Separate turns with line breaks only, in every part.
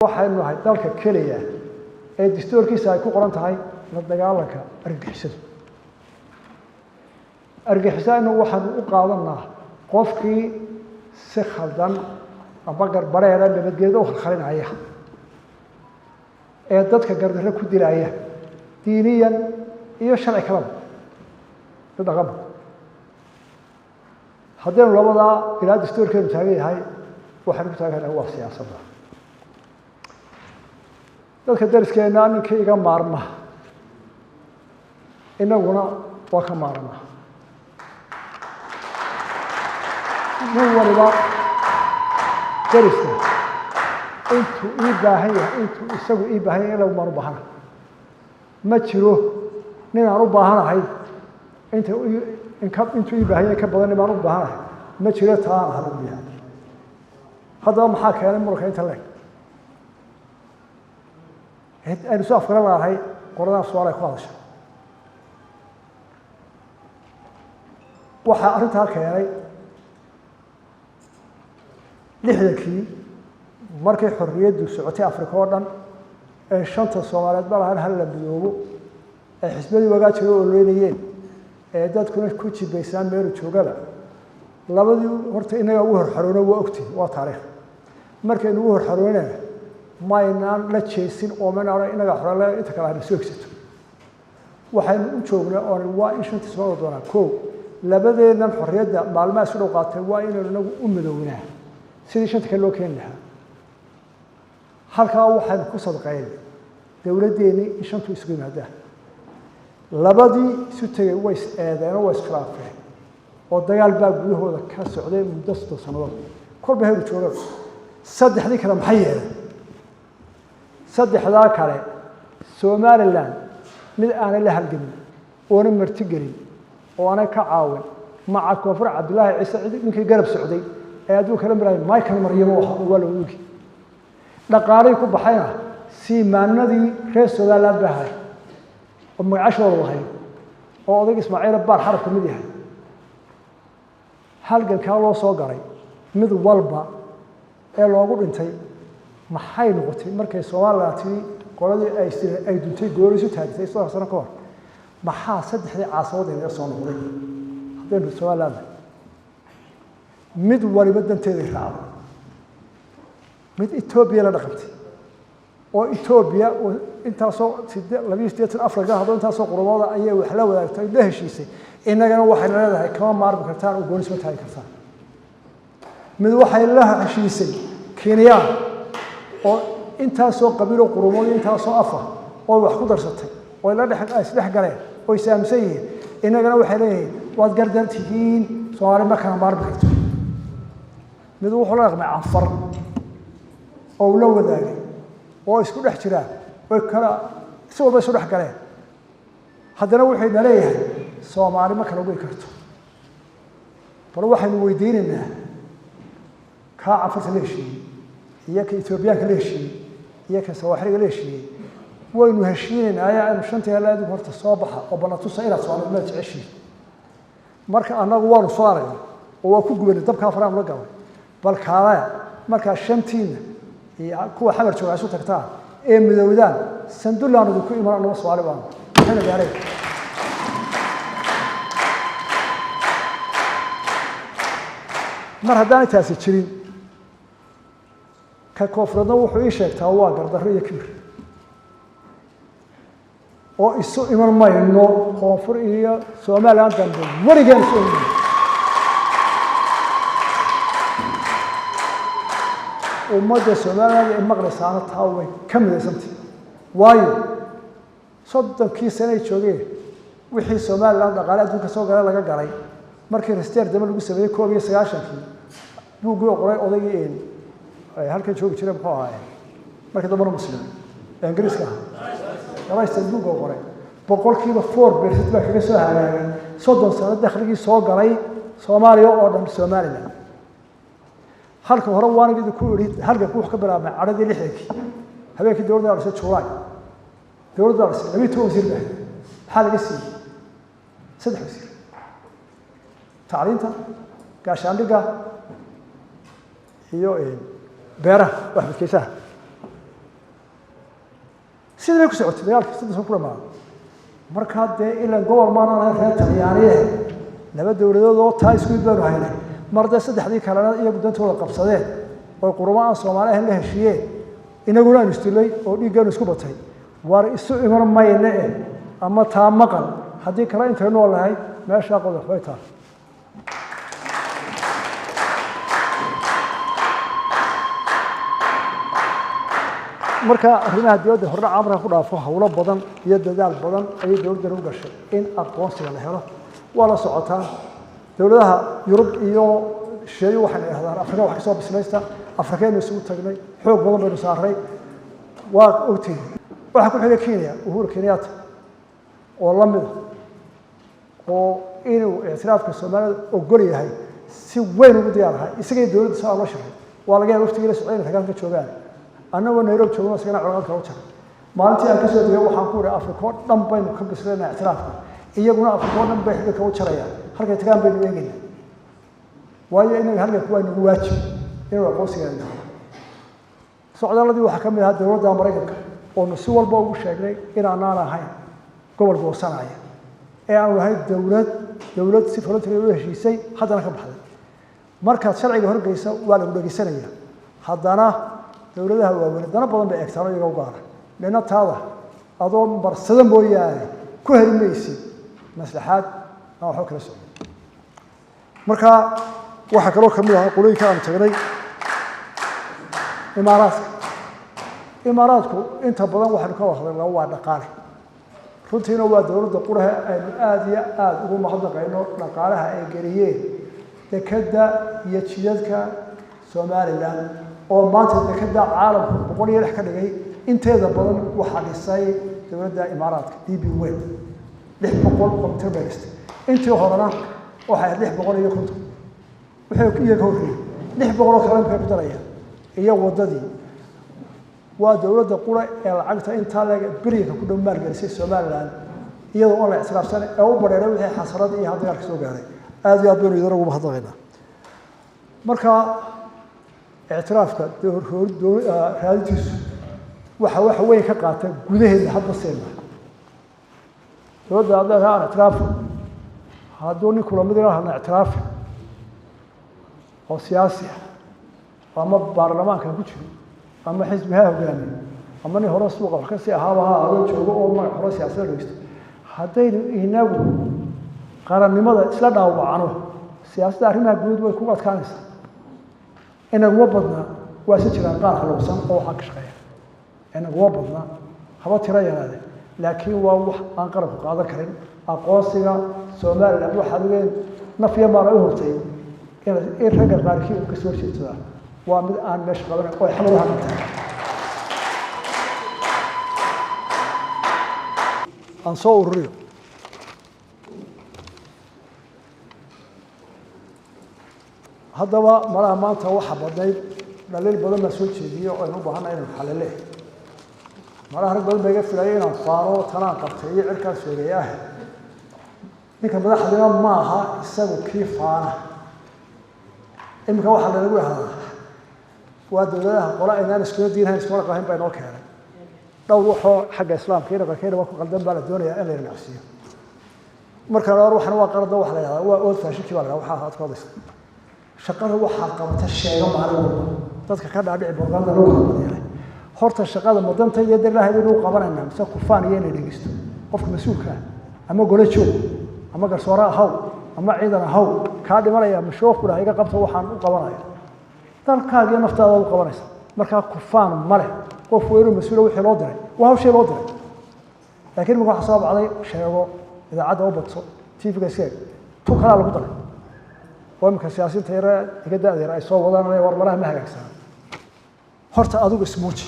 waxaynu nahay dalka keliya ee dastuurkiisa ay ku qoran tahay la dagaalanka argagixisada. Argagixisada waxaan u qaadanaa qofkii si khaldan ama garbareera nabadgelyo u khalkhalinaya ee dadka gardarro ku dilaya diiniyan iyo sharci kalaba dhaqan. haddii labada ilaa dastuurkeenu taagan yahay waxaan ku taaganahay waa siyaasadda. dadka dariskeena ninkii iga maarma inaguna waa ka maarma. nin waliba dariska intuu ii baahan yahay intuu isagu ii baahan yahay ilagu maan u baahana ma jiro nin aan u baahanahay intuu ii baahan yahay ka badan maan u baahanahay ma jiro taa aan ahaan u yahay. haddaba maxaa keenay muranka inta leeg aynu soo afgaran lahay qoradaa su'aal ay ku hadasha. waxaa arrintaa keenay lixdankii markay xorriyaddu socotay Afrika oo dhan ee shanta Soomaaliyeed ba lahaan hal la midoobo ee xisbadii wagaa jiray oo leeynayeen ee dadkuna ku jibaysaan meel joogaba labadii horta inaga ugu horxaroona waa ogtay waa taariikh markaynu ugu horxaroonayna maynaan la jeesin oo manaa inaga xorale inta kale aan soo egsato waxaynu u joognaa oo waa in shanta soo doonaa koow labadeenan xorriyadda maalmaha isku dhow qaatay waa inaynu inagu u midownaa sidii shanta kale loo keeni lahaa. halkaa waxaynu ku sadaqayn dowladdeennii in shantu isugu yimaadaan labadii isu tegay way is eedeen oo way iskhilaafeen oo dagaal baa gudahooda ka socday muddo 6 sannadood kolba heer jooga saddexdii kale maxay yeeleen saddexdaa kale Somaliland mid aanay la halgamin oona marti gelin oo aanay ka caawin maca koonfur Cabdullaahi Ciise ninkii garab socday ee adduunka kala maray Michael Maryamo waa la wadi dhaqaalay ku baxayna siimaanadii reer Somaliland bahay oo magacashooda wahay oo odag Ismaaciil Baar xaraf ka mid yahay halganka loo soo galay mid walba ee loogu dhintay maxay noqotay markay Soomaaliland qoladii ay duntay goorisu taagtay soo sano ka hor maxaa saddexdii caasimad ee soo noqday haddii Soomaaliland mid waliba danteeda raacay mid Ethiopia la dhaqantay oo Ethiopia oo intaasoo 22 Afrika hadoo intaasoo qurumada ayay wax la wadaagtay la heshiisay inagana waxay leedahay kama maarmi kartaan oo goonisma taagi kartaan mid waxay la heshiisay Kenya oo intaasoo qabiilo qurumada intaasoo afa oo wax ku darsatay oo la dhex galeen oo saamsan yihiin inagana waxay leeyihiin waad gardantihiin Soomaali ma kana maarmi karto mid wuxuu la dhaqmay afar oo la wadaagay oo isku dhex jiraan oo kala si walba isku dhex galeen haddana waxay leeyahay Soomaali ma kala goyn karto bal waxaynu weydiinaynaa ka afarta leeshii iyo ka Ethiopia-ka leeshii iyo ka Soomaaliga leeshii waynu heshiinaynaa ayaan shanta halaad horta soo baxa oo balatusa ila Soomaaliya ma jeceshiin marka anagu waanu soo aragnay oo waa ku gubanay dabka faraam la galay bal kaala marka shantiina iyo kuwa xamar jooga isu tagtaa ee midowdaan sandullaanadu ku imaanayna Soomaali baan waxaan gaaray mar haddaan taasi jirin ka koonfurna wuxuu ii sheegtaa waa gardarro iyo kibir oo isu iman mayno koonfur iyo Soomaaliland dambe warigaan soo ummadda Soomaaliland ee maqlaysaana taa way ka midaysantii waayo soddonkii sano ay joogeen wixii Soomaaliland dhaqaale adduunka soo galay laga galay markii rasteer dama lagu sameeyay 1990kii buugii qoray odaygii ay halkan joogi jireen muxuu ahaa markii dambana muslim ee Ingiriiska ahaa buugii qoray boqolkiiba 4% baa kaga soo hagaagay 30 sano dakhligii soo galay Soomaaliya oo dhan Soomaaliland halka hore waanigii ku yiri halka ku wax ka bilaabmay caradii 60kii habeenkii dowladda la soo July dowladda la soo 12 wasiir baa maxaa laga siiyay 3 wasiir tacliinta gaashaandhiga iyo beeraha wax midkiisa sidii ku socotay dagaalka sidii soo kulmaa marka dee ila gobol maana reer Talyaaniye laba dawladood oo taa isku doono haynay marda saddexdii kalena iyagu dantooda qabsadeen oo qurmaan Soomaaliya la heshiiyeen inaguna aan istilay oo dhiigan isku batay war isu iman mayne ama taa maqal haddii kale inta noo lahay meesha qodob way taa marka arrimaha dawladda horna amra ku dhaafo hawlo badan iyo dadaal badan ay dawladda u gashay in aqoonsiga la helo wala socotaa dawladaha Yurub iyo shay waxaan yiraahdaan Afrika wax ka soo bislaysta Afrikeen isugu tagnay xoog badan baynu saaray waa ogtiin waxa ku xigay Kenya Uhuru Kenyatta oo la mid oo inuu i'tiraafka Soomaaliya ogol yahay si weyn ugu diyaarahay isaga dawladda soo la shaqeey waa laga yaabaa waqtigiisa Soomaaliya ka joogaan annagu Nairobi joogno isagana culaadka u jira maalintii aan ka soo degay waxaan ku yiri Afrika dhan baynu ka bisleynaa i'tiraafka iyaguna Afrika dhan bay xidhiidhka u jarayaan halkay tagaan baynu eegaynaa waayo inaga halka kuwa nagu waajib inuu aqoonsiga helo socdaaladii waxa ka mid ah dawladda Mareykanka oo si walba ugu sheegnay in aan ahayn gobol goosanaya ee aan lahayn dawlad si voluntary u heshiisay haddana ka baxday marka sharciga horgeysa waa lagu dhageysanayaa haddana dawladaha waaweyn dana badan bay eegtaan iyaga u gaar leena taada adoo barsada mooyaane ku helimaysid maslaxaad ama wax kala socdo marka waxa kale oo kamid ah qolooyinka aan tagnay imaaraadku inta badan waxaan ka hadlaynaa waa dhaqaale runtiina waa dawladda quraha aynu aad iyo aad ugu mahadnaqayno dhaqaalaha ay geliyeen dekada iyo jidadka Soomaaliland oo maanta dekada caalamku boqol iyo lix ka dhigay inteeda badan waxa dhisay dawladda Imaaraadka DP World 600 kilomitir bayst intii horena waxa 600 iyo konton wuxuu iyaga horreeyay 600 kilomitir ku daraya iyo wadadii waa dawladda qura ee lacagta inta laga bariga ku dhow maalgelisay Soomaaliland iyadoo oo la ictiraafsan ee u bareeray wixii xasarad iyo hadalka soo gaaray aad iyo aad buu idin ugu mahadnaqaynaa marka اعترافك راديتيس waxa weyn ka qaatay gudaheeda hadda seema dawladda hadda aan اعتراف hadoo ni kulamada aan اعتراف oo siyaasi ama baarlamaanka ku jiro ama xisbiga hogaamiye ama ni hore suuqa wax ka sii ahaabaha oo joogo oo ma hore siyaasadda dhigto hadaynu inagu qarannimada isla dhaawacano siyaasadda arrimaha guud way ku adkaanaysaa inagu badna waa si jiraan qaar xaloosan oo xaq shaqeeya inagu badna haba tira yaraade laakiin waa wax aan qarab ku qaadan karin aqoonsiga Soomaaliland waxa weyn nafiya ma raayo hortay in raga qaarkii uu ka soo jeedsada waa mid aan meesh qaban oo xamar waxa tahay aan soo ururiyo haddaba malaha maanta waxa badnayd dhaliil badan ma soo jeediyo oo u baahan inuu xalale malaha rag badan bay filayeen inaan faaro tanaan qabtay iyo cirkaas sooreeyaah ninka madaxda ma aha isagu kii faana imka waxa lagu yahay waa dawladaha qola inaan isku diinahay isku qahayn bay noo keenay dhowr wuxuu xagga islaamka iyo dhaqankeeda waa ku qaldan baa la doonayaa in la ilaalisiyo marka waxana waa qarada wax la yiraahdo waa ood faashiki baa waxa aad qoodaysa shaqada waxa qabta sheego maalin walba dadka ka dhaadhici borganda loo qabanayo horta shaqada madanta iyo dalaheeda inuu qabanayna mise ku faaniyo inay dhigeysto qofka mas'uulka ama gole joog ama garsoora haw ama ciidan haw ka dhimanaya mashoof ku iga qabta waxaan u qabanayo dalkaaga iyo naftaada u qabanaysa marka ku faan male qof weeru mas'uul wixii loo diray waa hawshay loo diray laakiin waxa soo bacday sheego idaacada u badso TV-ga sheeg tu kala lagu daray ومن سياسيين تيرا كده أدير أي صوب وضعنا ورمراه ما هيكسر هرت أدوق اسموتي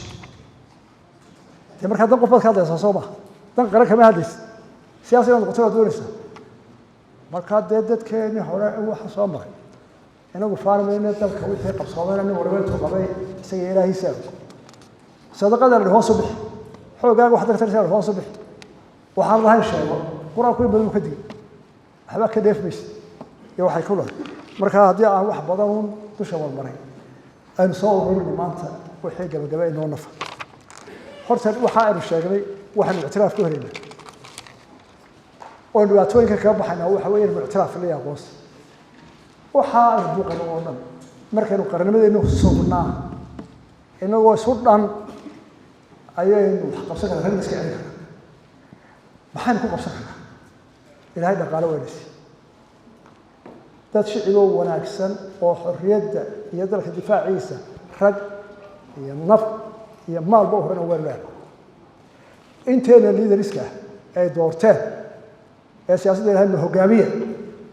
تمر كده قفل كده صوبه تنقل كم هادس سياسيين قتلوا دورسه مركات ديدت كأني حوله هو حصامه أنا قفار من الناس كويت هيك قصامه أنا ورمت قبي سيئة هي سام صدق هذا اللي هو صبح حول قال واحد أكثر سير هو صبح وحرض هاي الشيء قرأ كل بدو كدي حبا كده يفمش يوحي كله marka hadii aan wax badan dusha wal maray aan soo ururin maanta wixii gabagabay noo nafa horta waxa aynu sheegnay waxaan ictiraaf ku helaynaa oo dhibaatooyinka ka baxayna waxa weeye inuu ictiraaf la aqoons waxa aynu buuqan oo dhan markaynu qarnimadeenu sugnaa inagoo isu dhan ayaynu wax qabsan karnaa rag iska celin karnaa maxaynu ku qabsan karnaa ilaahay dhaqaale weynaysi dad shiciboo wanaagsan oo xorriyadda iyo dalka difaaciisa rag iyo naf iyo maalba u horena weyn leedahay inteena liidariska ay doorteen ee siyaasadda ilaahay la hogaamiya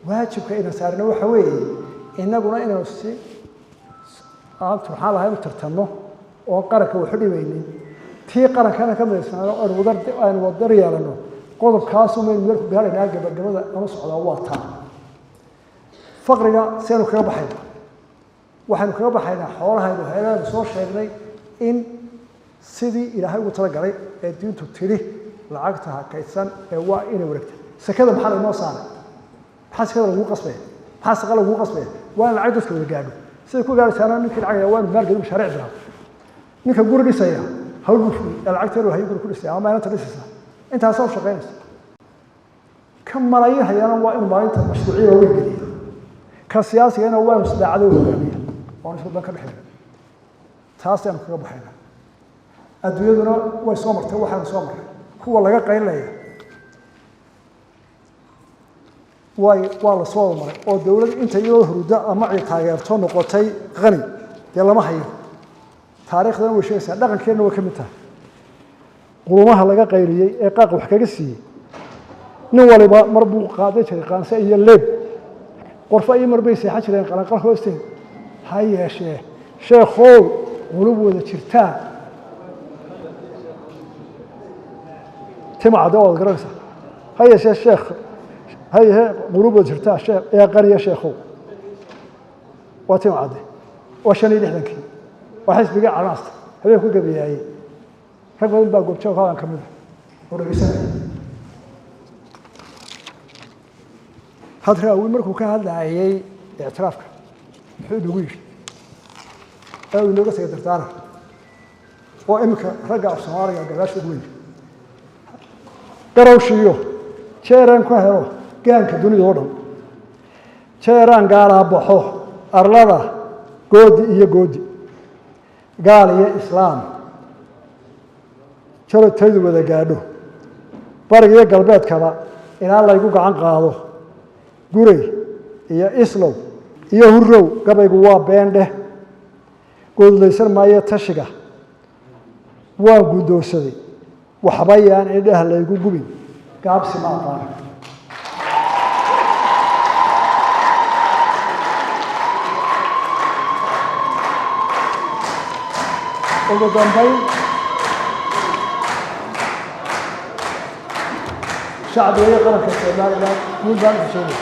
waajibka inaan saarno waxa weeye inaguna inaynu si aan turxaan lahayn u tartanno oo qaranka waxu dhibaynin tii qarankana ka midaysnaano aynu wadar yeelano qodobkaasu maynu meel ku gaaraynaa gabagabada ama socdaa waa taa faqriga seenu kaga baxayna waxaynu kaga baxaynaa xoolahaynu haylaanu soo sheegnay in sidii ilaahay ugu talagalay ee diintu tidhi lacagta hakaysan ee waa inay wareegta sakada maxaa laynoo saaray maxaa sakada lagu qasbaya maxaa saqa lagu qasbaya waa in lacag dadka wada gaadho siday ku gaaraysaana ninkii lacagaya waa inu maalgelin mashaariic bilaabo ninka guri dhisaya hawl buu fuliy ee lacagteedu hayo guri ku dhisaya ama maalinta dhisaysa intaasaa u shaqaynaysa ka malayin hayana waa inuu maalinta mashruuciya looga geliyo ka siyaasigana waa inu sidaacada u hogaamiya oon isku dan ka dhexeeya taas aynu kaga baxayna adduunyaduna way soo martay waxaanu soo marray kuwa laga qaynlaya waa la soo maray oo dawlad inta iyadoo hurda ama ay taageerto noqotay qani dee lama hayo taariikhdana way sheegaysaa dhaqankeenna way ka mid tahay qurumaha laga qayliyey ee qaaqa wax kaga siiyey nin waliba mar buu qaadan jiray qaanse iyo leeb qorfa iyo mar bay seexan jireen qalanqal hoosteed ha yeeshee sheekhow qulub wada jirtaa timacda waad garanaysaa ha yeeshee sheekh هي قلوب وزرتها شيخ يا قرية شيخو واتم عادي وشني لحدك وحس بقى على ناس هذا كل قبيله هي رجل بقى قلت شوف هذا كمل ورجسنا هذا أول مرة كان هذا هي اعترافك حلو ويش أو اللي قصة ترتاح وإمك رجع الصواري قبل شوي قروشيو شيران كهرو gaanka dunida oo dhan jeeraan gaala baxo arlada goodi iyo goodi gaal iyo islaam jaro taydu wada gaadho bariga iyo galbeedkaba inaan laygu gacan qaado guray iyo islow iyo hurrow gabaygu waa beendhe goodlaysan maayo tashiga waa guddoonsaday waxba yaan indhaha laygu gubin gaabsi ma aqaan ugu dambayn shacbiga qaranka Soomaaliland guul baan u sheegay